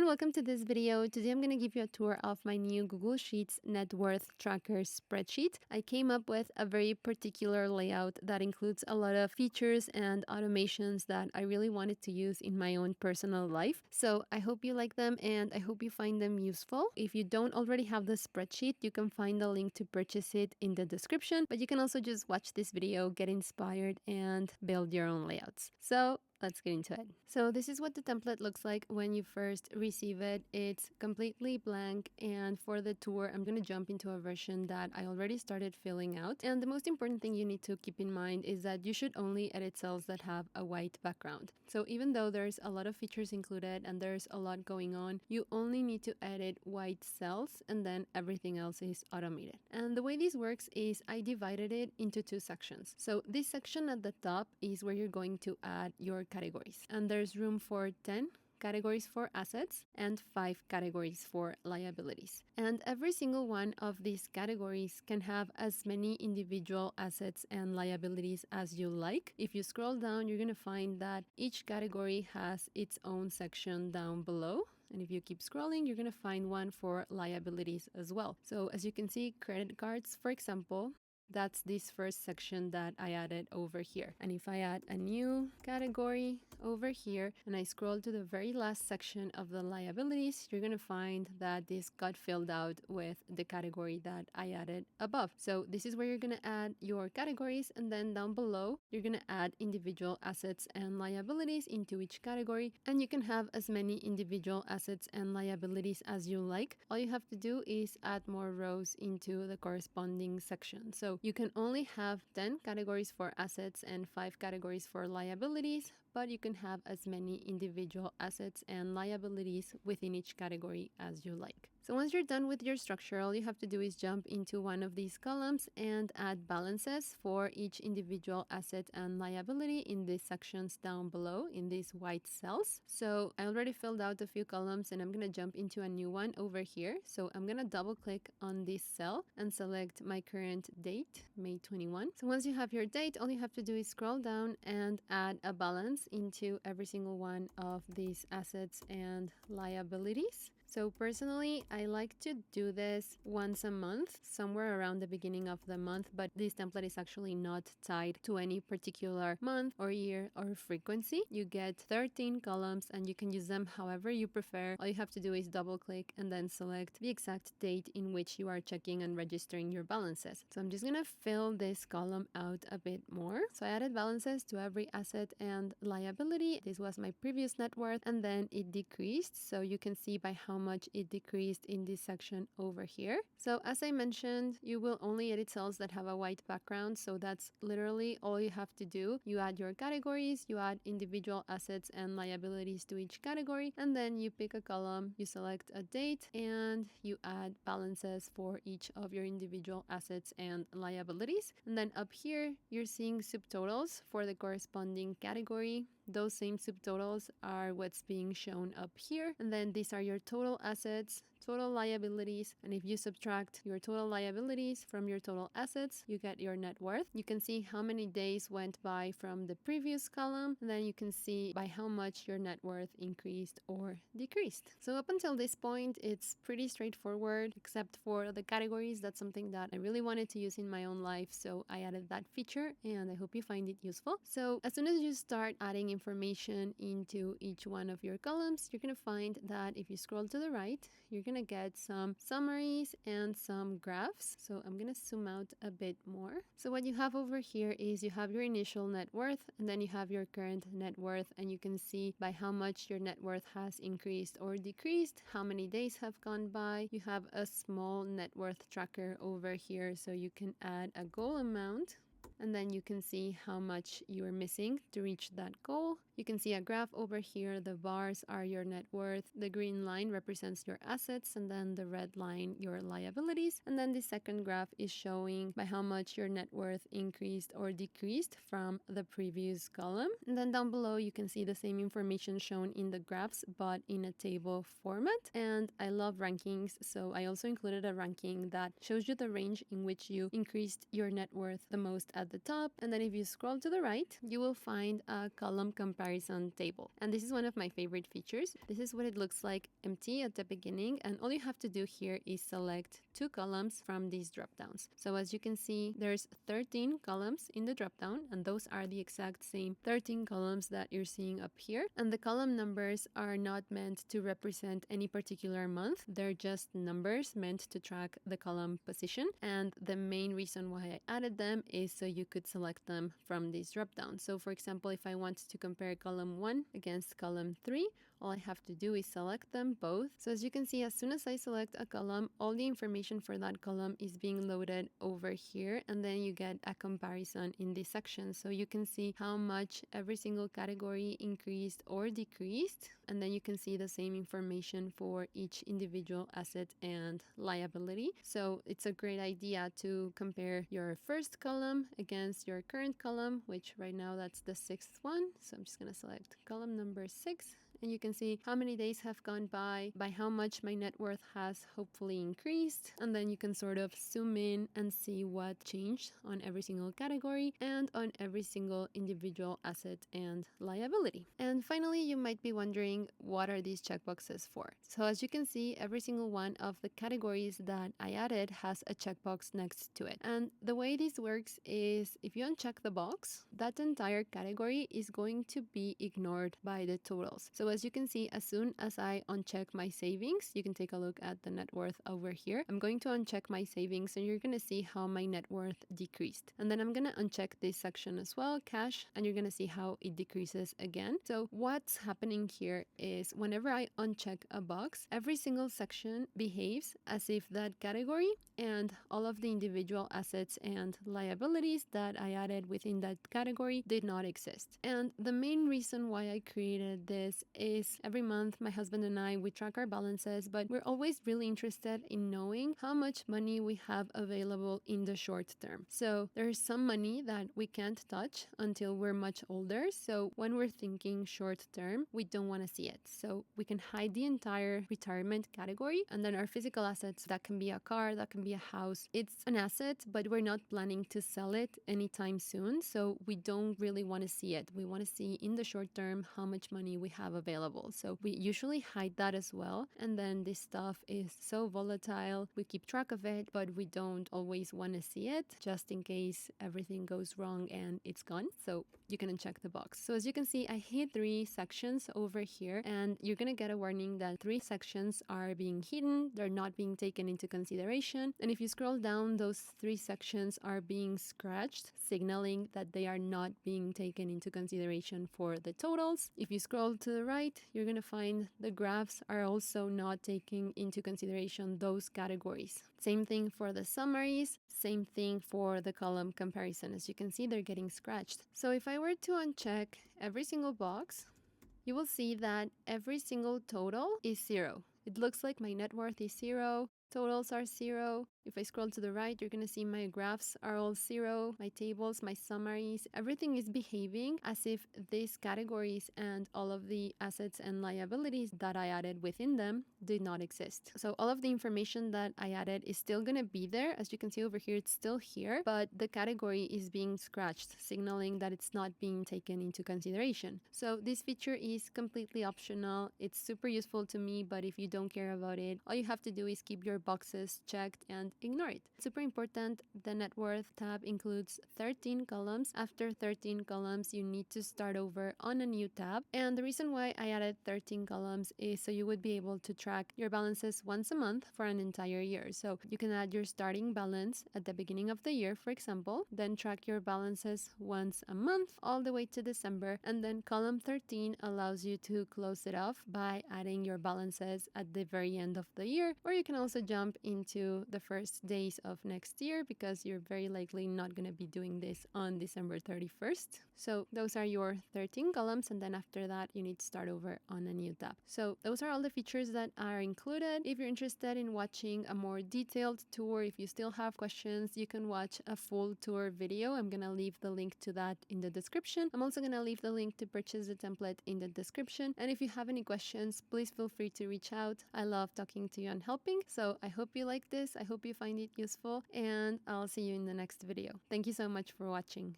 everyone, welcome to this video. Today I'm going to give you a tour of my new Google Sheets net worth tracker spreadsheet. I came up with a very particular layout that includes a lot of features and automations that I really wanted to use in my own personal life. So I hope you like them and I hope you find them useful. If you don't already have the spreadsheet, you can find the link to purchase it in the description, but you can also just watch this video, get inspired, and build your own layouts. So let's get into it. So this is what the template looks like when you first receive it. It's completely blank, and for the tour, I'm going to jump into a version that I already started filling out. And the most important thing you need to keep in mind is that you should only edit cells that have a white background. So even though there's a lot of features included and there's a lot going on, you only need to edit white cells and then everything else is automated. And the way this works is I divided it into two sections. So this section at the top is where you're going to add your categories, and there's room for 10 categories for assets and 5 categories for liabilities. And every single one of these categories can have as many individual assets and liabilities as you like. If you scroll down, you're going to find that each category has its own section down below. And if you keep scrolling, you're going to find one for liabilities as well. So as you can see, credit cards, for example, that's this first section that I added over here. And if I add a new category over here and I scroll to the very last section of the liabilities, you're going to find that this got filled out with the category that I added above. So this is where you're going to add your categories, and then down below, you're going to add individual assets and liabilities into each category, and you can have as many individual assets and liabilities as you like. All you have to do is add more rows into the corresponding section. So you can only have 10 categories for assets and 5 categories for liabilities, but you can have as many individual assets and liabilities within each category as you like. So once you're done with your structure, all you have to do is jump into one of these columns and add balances for each individual asset and liability in these sections down below in these white cells. So I already filled out a few columns and I'm going to jump into a new one over here. So I'm going to double click on this cell and select my current date, May 21. So once you have your date, all you have to do is scroll down and add a balance into every single one of these assets and liabilities. So personally, I like to do this once a month, somewhere around the beginning of the month, but this template is actually not tied to any particular month or year or frequency. You get 13 columns and you can use them however you prefer. All you have to do is double click and then select the exact date in which you are checking and registering your balances. So I'm just going to fill this column out a bit more. So I added balances to every asset and liability. This was my previous net worth, and then it decreased. So you can see by how much it decreased in this section over here. So as I mentioned, you will only edit cells that have a white background. So that's literally all you have to do. You add your categories, you add individual assets and liabilities to each category, and then you pick a column, you select a date, and you add balances for each of your individual assets and liabilities. And then up here, you're seeing subtotals for the corresponding category. Those same subtotals are what's being shown up here. And then these are your total assets, total liabilities. And if you subtract your total liabilities from your total assets, you get your net worth. You can see how many days went by from the previous column. And then you can see by how much your net worth increased or decreased. So up until this point, it's pretty straightforward, except for the categories. That's something that I really wanted to use in my own life. So I added that feature and I hope you find it useful. So as soon as you start adding information into each one of your columns, you're going to find that if you scroll to the right, you're going to get some summaries and some graphs. So I'm going to zoom out a bit more. So what you have over here is you have your initial net worth, and then you have your current net worth, and you can see by how much your net worth has increased or decreased, how many days have gone by. You have a small net worth tracker over here, so you can add a goal amount. And then you can see how much you are missing to reach that goal. You can see a graph over here. The bars are your net worth. The green line represents your assets, and then the red line your liabilities. And then the second graph is showing by how much your net worth increased or decreased from the previous column. And then down below, you can see the same information shown in the graphs, but in a table format. And I love rankings, so I also included a ranking that shows you the range in which you increased your net worth the most at the top. And then if you scroll to the right, you will find a column comparison comparison table. And this is one of my favorite features. This is what it looks like empty at the beginning. And all you have to do here is select 2 columns from these dropdowns. So as you can see, there's 13 columns in the dropdown, and those are the exact same 13 columns that you're seeing up here. And the column numbers are not meant to represent any particular month. They're just numbers meant to track the column position. And the main reason why I added them is so you could select them from this dropdown. So for example, if I want to compare column 1 against column 3, all I have to do is select them both. So as you can see, as soon as I select a column, all the information for that column is being loaded over here, and then you get a comparison in this section. So you can see how much every single category increased or decreased, and then you can see the same information for each individual asset and liability. So it's a great idea to compare your first column against your current column, which right now that's the 6th one. So I'm just going to select column number 6. And you can see how many days have gone by how much my net worth has hopefully increased. And then you can sort of zoom in and see what changed on every single category and on every single individual asset and liability. And finally, you might be wondering, what are these checkboxes for? So as you can see, every single one of the categories that I added has a checkbox next to it. And the way this works is if you uncheck the box, that entire category is going to be ignored by the totals. So as you can see, as soon as I uncheck my savings, you can take a look at the net worth over here. I'm going to uncheck my savings and you're going to see how my net worth decreased. And then I'm going to uncheck this section as well, cash, and you're going to see how it decreases again. So what's happening here is whenever I uncheck a box, every single section behaves as if that category and all of the individual assets and liabilities that I added within that category did not exist. And the main reason why I created this is every month my husband and I, we track our balances, but we're always really interested in knowing how much money we have available in the short term. So there's some money that we can't touch until we're much older. So when we're thinking short term, we don't want to see it. So we can hide the entire retirement category, and then our physical assets, that can be a car, that can be a house. It's an asset, but we're not planning to sell it anytime soon. So we don't really want to see it. We want to see in the short term how much money we have available. So we usually hide that as well. And then this stuff is so volatile. We keep track of it, but we don't always want to see it just in case everything goes wrong and it's gone. So you can uncheck the box. So as you can see, I hid 3 sections over here, and you're going to get a warning that 3 sections are being hidden. They're not being taken into consideration. And if you scroll down, those 3 sections are being scratched, signaling that they are not being taken into consideration for the totals. If you scroll to the right, you're going to find the graphs are also not taking into consideration those categories. Same thing for the summaries, same thing for the column comparison. As you can see, they're getting scratched. So if I were to uncheck every single box, you will see that every single total is 0. It looks like my net worth is 0. Totals are 0. If I scroll to the right, you're going to see my graphs are all 0, my tables, my summaries, everything is behaving as if these categories and all of the assets and liabilities that I added within them did not exist. So all of the information that I added is still going to be there. As you can see over here, it's still here, but the category is being scratched, signaling that it's not being taken into consideration. So this feature is completely optional. It's super useful to me, but if you don't care about it, all you have to do is keep your boxes checked and ignore it. Super important, the net worth tab includes 13 columns. After 13 columns, you need to start over on a new tab. And the reason why I added 13 columns is so you would be able to track your balances once a month for an entire year. So you can add your starting balance at the beginning of the year, for example, then track your balances once a month all the way to December. And then column 13 allows you to close it off by adding your balances at the very end of the year, or you can also jump into the first days of next year because you're very likely not going to be doing this on December 31st. So those are your 13 columns, and then after that you need to start over on a new tab. So those are all the features that are included. If you're interested in watching a more detailed tour, if you still have questions, you can watch a full tour video. I'm going to leave the link to that in the description. I'm also going to leave the link to purchase the template in the description. And if you have any questions, please feel free to reach out. I love talking to you and helping. So I hope you like this. I hope you find it useful, and I'll see you in the next video. Thank you so much for watching.